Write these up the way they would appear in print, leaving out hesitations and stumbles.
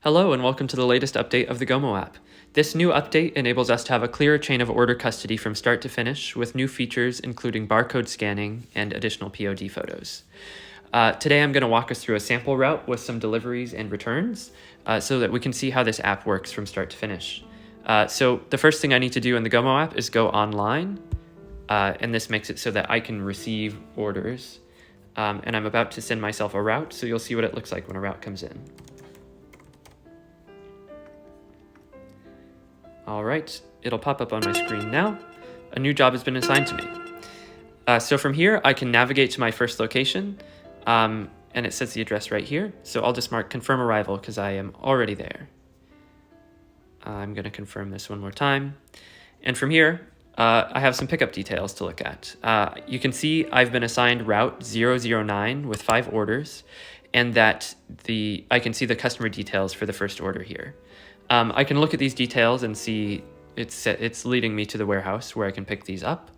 Hello and welcome to the latest update of the GOMO app. This new update enables us to have a clearer chain of order custody from start to finish with new features including barcode scanning and additional POD photos. Today I'm going to walk us through a sample route with some deliveries and returns so that we can see how this app works from start to finish. So the first thing I need to do in the GOMO app is go online, and this makes it so that I can receive orders. And I'm about to send myself a route, so you'll see what it looks like when a route comes in. All right, it'll pop up on my screen now. A new job has been assigned to me. So from here, I can navigate to my first location, and it says the address right here. So I'll just mark confirm arrival because I am already there. I'm going to confirm this one more time. And from here, I have some pickup details to look at. You can see I've been assigned route 009 with 5 orders, and that I can see the customer details for the first order here. I can look at these details and see it's leading me to the warehouse where I can pick these up.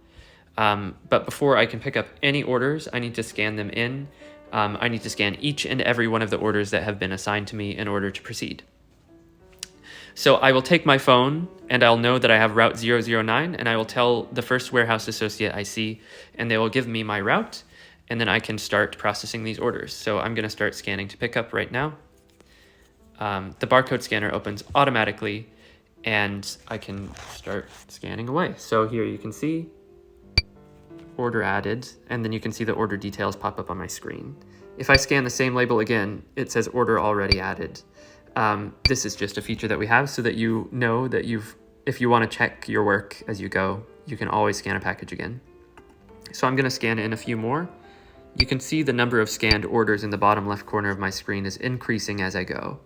But before I can pick up any orders, I need to scan them in. I need to scan each and every one of the orders that have been assigned to me in order to proceed. So I will take my phone and I'll know that I have route 009, and I will tell the first warehouse associate I see, and they will give me my route, and then I can start processing these orders. So I'm going to start scanning to pick up right now. The barcode scanner opens automatically and I can start scanning away. So here you can see order added, and then you can see the order details pop up on my screen. If I scan the same label again, it says order already added. This is just a feature that we have so that you know that if you want to check your work as you go, you can always scan a package again. So I'm going to scan in a few more. You can see the number of scanned orders in the bottom left corner of my screen is increasing as I go.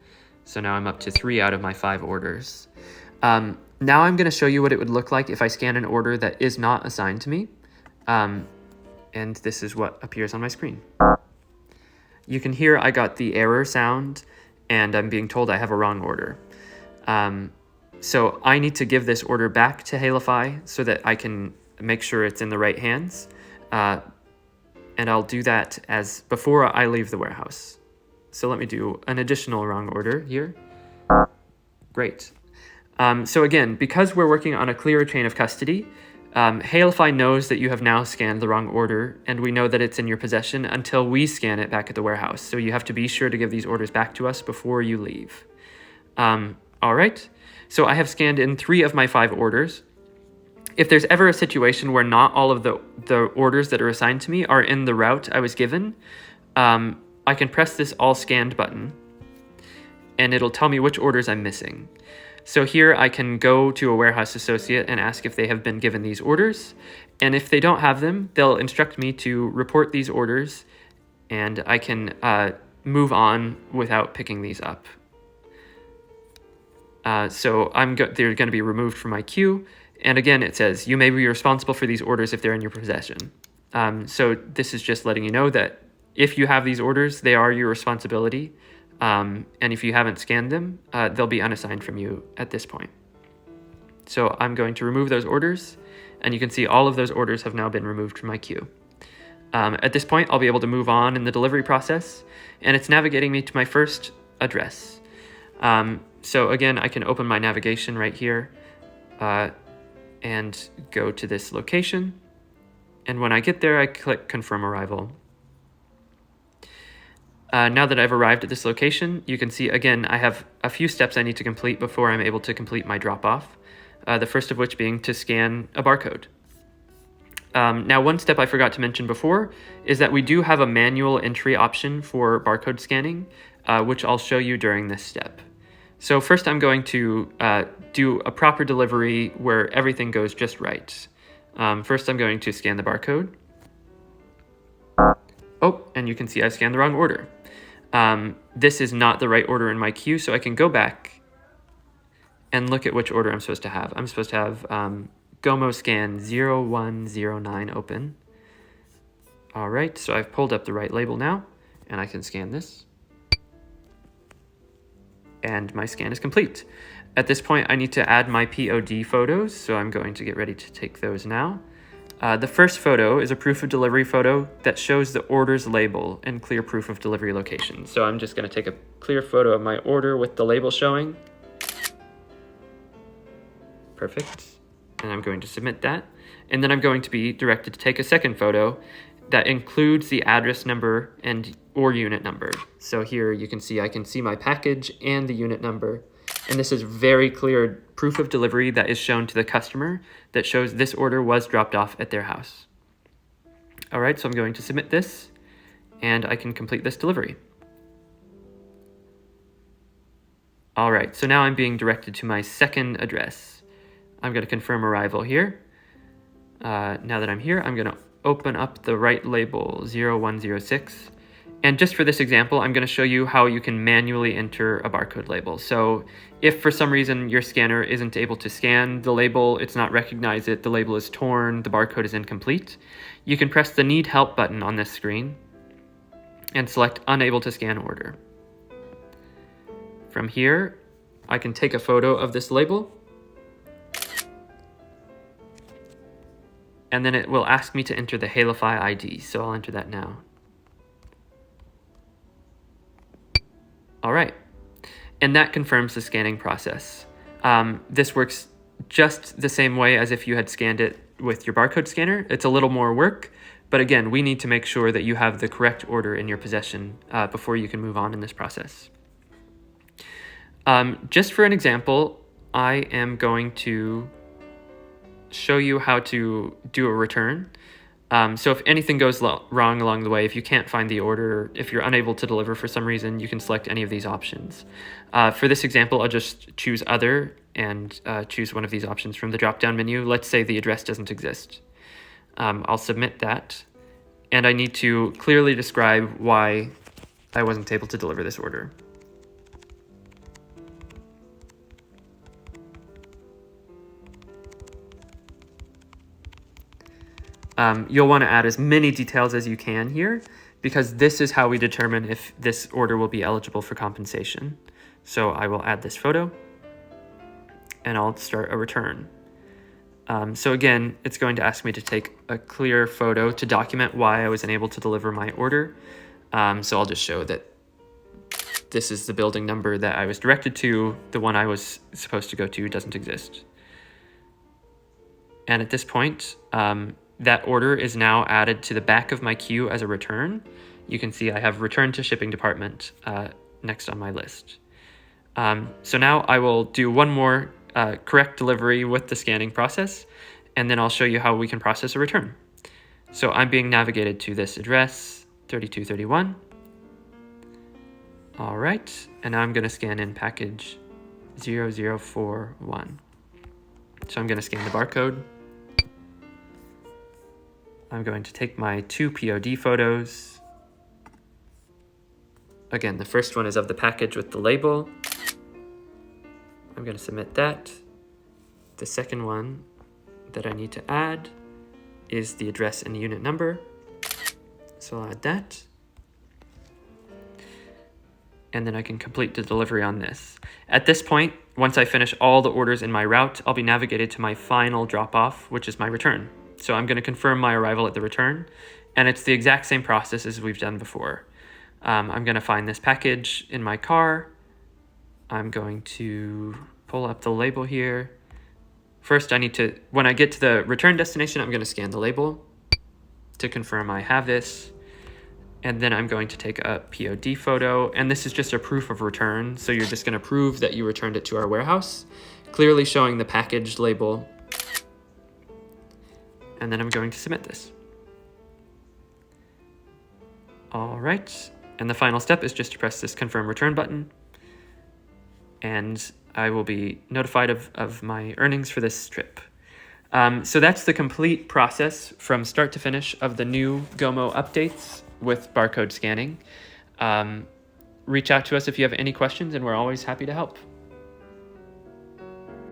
So now I'm up to 3 out of my 5 orders. Now I'm going to show you what it would look like if I scan an order that is not assigned to me. And this is what appears on my screen. You can hear I got the error sound, and I'm being told I have a wrong order. So I need to give this order back to Halify so that I can make sure it's in the right hands. And I'll do that before I leave the warehouse. So let me do an additional wrong order here. Great. So again, because we're working on a clearer chain of custody, Halify knows that you have now scanned the wrong order, and we know that it's in your possession until we scan it back at the warehouse. So you have to be sure to give these orders back to us before you leave. All right. So I have scanned in 3 of my 5 orders. If there's ever a situation where not all of the orders that are assigned to me are in the route I was given, I can press this all scanned button and it'll tell me which orders I'm missing. So here I can go to a warehouse associate and ask if they have been given these orders. And if they don't have them, they'll instruct me to report these orders, and I can move on without picking these up. So they're going to be removed from my queue. And again, it says you may be responsible for these orders if they're in your possession. So this is just letting you know that if you have these orders, they are your responsibility. And if you haven't scanned them, they'll be unassigned from you at this point. So I'm going to remove those orders, and you can see all of those orders have now been removed from my queue. At this point, I'll be able to move on in the delivery process, and it's navigating me to my first address. So again, I can open my navigation right here and go to this location. And when I get there, I click confirm arrival. Now that I've arrived at this location, you can see, again, I have a few steps I need to complete before I'm able to complete my drop-off, the first of which being to scan a barcode. Now, one step I forgot to mention before is that we do have a manual entry option for barcode scanning, which I'll show you during this step. So first I'm going to do a proper delivery where everything goes just right. First I'm going to scan the barcode. Oh, and you can see I scanned the wrong order. This is not the right order in my queue, so I can go back and look at which order I'm supposed to have. I'm supposed to have GOMO scan 0109 open. All right, so I've pulled up the right label now, and I can scan this. And my scan is complete. At this point, I need to add my POD photos, so I'm going to get ready to take those now. The first photo is a proof of delivery photo that shows the order's label and clear proof of delivery location. So I'm just going to take a clear photo of my order with the label showing. Perfect. And I'm going to submit that. And then I'm going to be directed to take a second photo that includes the address number and or unit number. So here you can see I can see my package and the unit number. And this is very clear proof of delivery that is shown to the customer that shows this order was dropped off at their house. All right, so I'm going to submit this and I can complete this delivery. All right, so now I'm being directed to my second address. I'm going to confirm arrival here. Now that I'm here, I'm going to open up the right label 0106. And just for this example, I'm going to show you how you can manually enter a barcode label. So if for some reason your scanner isn't able to scan the label, it's not recognize it, the label is torn, the barcode is incomplete, you can press the Need Help button on this screen and select Unable to Scan Order. From here, I can take a photo of this label, and then it will ask me to enter the Halify ID, so I'll enter that now. All right, and that confirms the scanning process. This works just the same way as if you had scanned it with your barcode scanner. It's a little more work, but again, we need to make sure that you have the correct order in your possession before you can move on in this process. Just for an example, I am going to show you how to do a return. So if anything goes wrong along the way, if you can't find the order, if you're unable to deliver for some reason, you can select any of these options. For this example, I'll just choose Other and choose one of these options from the drop-down menu. Let's say the address doesn't exist. I'll submit that, and I need to clearly describe why I wasn't able to deliver this order. You'll want to add as many details as you can here, because this is how we determine if this order will be eligible for compensation. So I will add this photo and I'll start a return. So again, it's going to ask me to take a clear photo to document why I was unable to deliver my order. So I'll just show that this is the building number that I was directed to. The one I was supposed to go to doesn't exist. And at this point, that order is now added to the back of my queue as a return. You can see I have Return to Shipping Department next on my list. So now I will do one more correct delivery with the scanning process, and then I'll show you how we can process a return. So I'm being navigated to this address, 3231. All right, and now I'm going to scan in package 0041. So I'm going to scan the barcode. I'm going to take my 2 POD photos. Again, the first one is of the package with the label. I'm going to submit that. The second one that I need to add is the address and unit number. So I'll add that. And then I can complete the delivery on this. At this point, once I finish all the orders in my route, I'll be navigated to my final drop-off, which is my return. So I'm going to confirm my arrival at the return, and it's the exact same process as we've done before. I'm going to find this package in my car. I'm going to pull up the label here. First, when I get to the return destination, I'm going to scan the label to confirm I have this. And then I'm going to take a POD photo, and this is just a proof of return. So you're just going to prove that you returned it to our warehouse, clearly showing the package label. And then I'm going to submit this. All right, and the final step is just to press this confirm return button, and I will be notified of my earnings for this trip. So that's the complete process from start to finish of the new GOMO updates with barcode scanning. Reach out to us if you have any questions, and we're always happy to help.